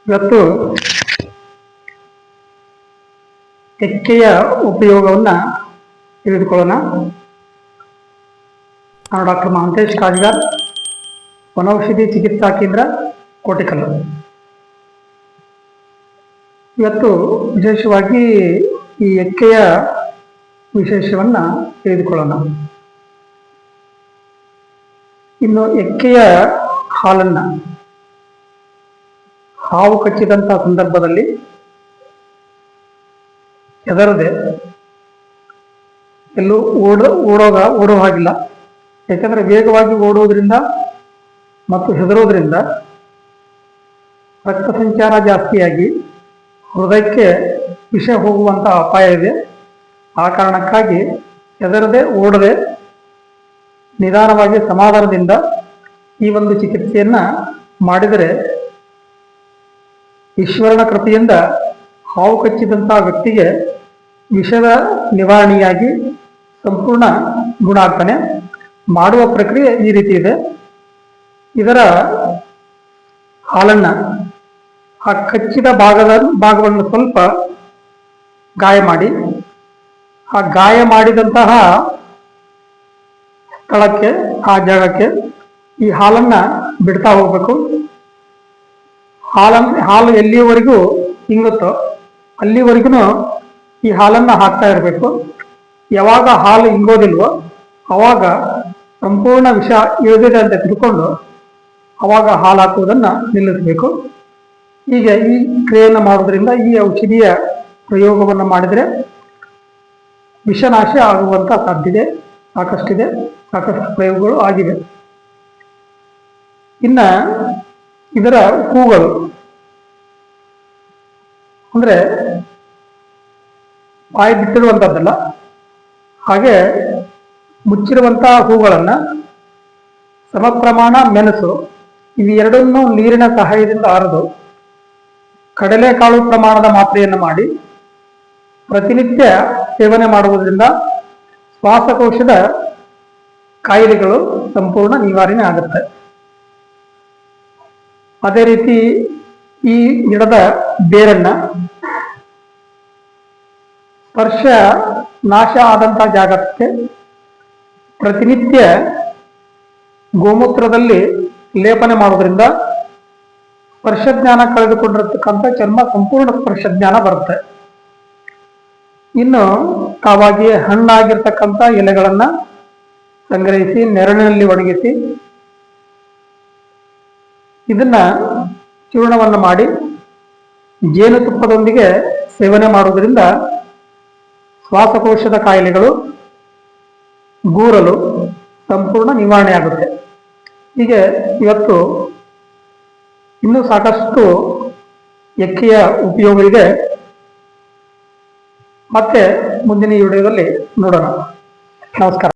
ಇವತ್ತು ಎಕ್ಕೆಯ ಉಪಯೋಗವನ್ನು ತಿಳಿದುಕೊಳ್ಳೋಣ. ನಾನು ಡಾಕ್ಟರ್ ಮಹಾಂತೇಶ್ ಕಾಜ್ಗಾರ್, ವನೌಷಧಿ ಚಿಕಿತ್ಸಾ ಕೇಂದ್ರ, ಕೋಟೆಕಲ್ಲು. ಇವತ್ತು ವಿಶೇಷವಾಗಿ ಈ ಎಕ್ಕೆಯ ವಿಶೇಷವನ್ನು ತಿಳಿದುಕೊಳ್ಳೋಣ. ಇನ್ನು ಎಕ್ಕೆಯ ಹಾಲನ್ನು ಹಾವು ಕಚ್ಚಿದಂಥ ಸಂದರ್ಭದಲ್ಲಿ ಹೆದರದೆ ಎಲ್ಲೂ ಓಡೋ ಹಾಗಿಲ್ಲ. ಯಾಕಂದರೆ ವೇಗವಾಗಿ ಓಡುವುದರಿಂದ ಮತ್ತು ಹೆದರೋದ್ರಿಂದ ರಕ್ತ ಸಂಚಾರ ಜಾಸ್ತಿಯಾಗಿ ಹೃದಯಕ್ಕೆ ವಿಷ ಹೋಗುವಂಥ ಅಪಾಯ ಇದೆ. ಆ ಕಾರಣಕ್ಕಾಗಿ ಹೆದರದೆ ಓಡದೆ ನಿಧಾನವಾಗಿ ಸಮಾಧಾನದಿಂದ ಈ ಒಂದು ಚಿಕಿತ್ಸೆಯನ್ನು ಮಾಡಿದರೆ ಈಶ್ವರನ ಕೃಪೆಯಿಂದ ಹಾವು ಕಚ್ಚಿದಂಥ ವ್ಯಕ್ತಿಗೆ ವಿಷದ ನಿವಾರಣೆಯಾಗಿ ಸಂಪೂರ್ಣ ಗುಣ ಆಗ್ತಾನೆ. ಮಾಡುವ ಪ್ರಕ್ರಿಯೆ ಈ ರೀತಿ ಇದೆ. ಇದರ ಹಾಲನ್ನು ಆ ಕಚ್ಚಿದ ಭಾಗವನ್ನು ಸ್ವಲ್ಪ ಗಾಯ ಮಾಡಿ, ಆ ಗಾಯ ಮಾಡಿದಂತಹ ಸ್ಥಳಕ್ಕೆ, ಆ ಜಾಗಕ್ಕೆ ಈ ಹಾಲನ್ನು ಬಿಡ್ತಾ ಹೋಗ್ಬೇಕು. ಹಾಲು ಎಲ್ಲಿಯವರೆಗೂ ಹಿಂಗುತ್ತೋ ಅಲ್ಲಿವರೆಗೂ ಈ ಹಾಲನ್ನು ಹಾಕ್ತಾ ಇರಬೇಕು. ಯಾವಾಗ ಹಾಲು ಹಿಂಗೋದಿಲ್ವೋ ಅವಾಗ ಸಂಪೂರ್ಣ ವಿಷ ಇಳಿದಿದೆ ಅಂತ ತಿಳ್ಕೊಂಡು ಅವಾಗ ಹಾಲು ಹಾಕುವುದನ್ನು ನಿಲ್ಲಿಸಬೇಕು. ಹೀಗೆ ಈ ಕ್ರಿಯೆಯನ್ನು ಮಾಡೋದ್ರಿಂದ, ಈ ಔಷಧಿಯ ಪ್ರಯೋಗವನ್ನು ಮಾಡಿದರೆ ವಿಷನಾಶ ಆಗುವಂಥ ಸಾಧ್ಯತೆ ಸಾಕಷ್ಟಿದೆ. ಸಾಕಷ್ಟು ಪ್ರಯೋಗಗಳು ಆಗಿವೆ. ಇನ್ನು ಇದರ ಹೂಗಳು ಅಂದರೆ ಬಾಯಿ ಬಿಟ್ಟಿರುವಂಥದ್ದಲ್ಲ, ಹಾಗೆ ಮುಚ್ಚಿರುವಂಥ ಹೂಗಳನ್ನು ಸಮ ಪ್ರಮಾಣ ಮೆಣಸು ಇವೆರಡನ್ನೂ ನೀರಿನ ಸಹಾಯದಿಂದ ಅರೆದು ಕಡಲೆಕಾಳು ಪ್ರಮಾಣದ ಮಾತ್ರೆಯನ್ನು ಮಾಡಿ ಪ್ರತಿನಿತ್ಯ ಸೇವನೆ ಮಾಡುವುದರಿಂದ ಶ್ವಾಸಕೋಶದ ಕಾಯಿಲೆಗಳು ಸಂಪೂರ್ಣ ನಿವಾರಣೆ ಆಗುತ್ತೆ. ಅದೇ ರೀತಿ ಈ ಗಿಡದ ಬೇರನ್ನು ಸ್ಪರ್ಶ ನಾಶ ಆದಂಥ ಜಾಗಕ್ಕೆ ಪ್ರತಿನಿತ್ಯ ಗೋಮೂತ್ರದಲ್ಲಿ ಲೇಪನೆ ಮಾಡೋದ್ರಿಂದ ಸ್ಪರ್ಶಜ್ಞಾನ ಕಳೆದುಕೊಂಡಿರತಕ್ಕಂಥ ಚರ್ಮ ಸಂಪೂರ್ಣ ಸ್ಪರ್ಶಜ್ಞಾನ ಬರುತ್ತೆ. ಇನ್ನು ತಾವಾಗಿಯೇ ಹಣ್ಣಾಗಿರ್ತಕ್ಕಂಥ ಎಲೆಗಳನ್ನು ಸಂಗ್ರಹಿಸಿ ನೆರಳಿನಲ್ಲಿ ಒಣಗಿಸಿ ಇದನ್ನ ಚೂರ್ಣವನ್ನು ಮಾಡಿ ಜೇನುತುಪ್ಪದೊಂದಿಗೆ ಸೇವನೆ ಮಾಡುವುದರಿಂದ ಶ್ವಾಸಕೋಶದ ಕಾಯಿಲೆಗಳು, ಗೂರಲು ಸಂಪೂರ್ಣ ನಿವಾರಣೆ ಆಗುತ್ತೆ. ಹೀಗೆ ಇವತ್ತು ಇನ್ನೂ ಸಾಕಷ್ಟು ಎಕ್ಕೆಯ ಉಪಯೋಗ ಇದೆ. ಮತ್ತೆ ಮುಂದಿನ ವಿಡಿಯೋದಲ್ಲಿ ನೋಡೋಣ. ನಮಸ್ಕಾರ.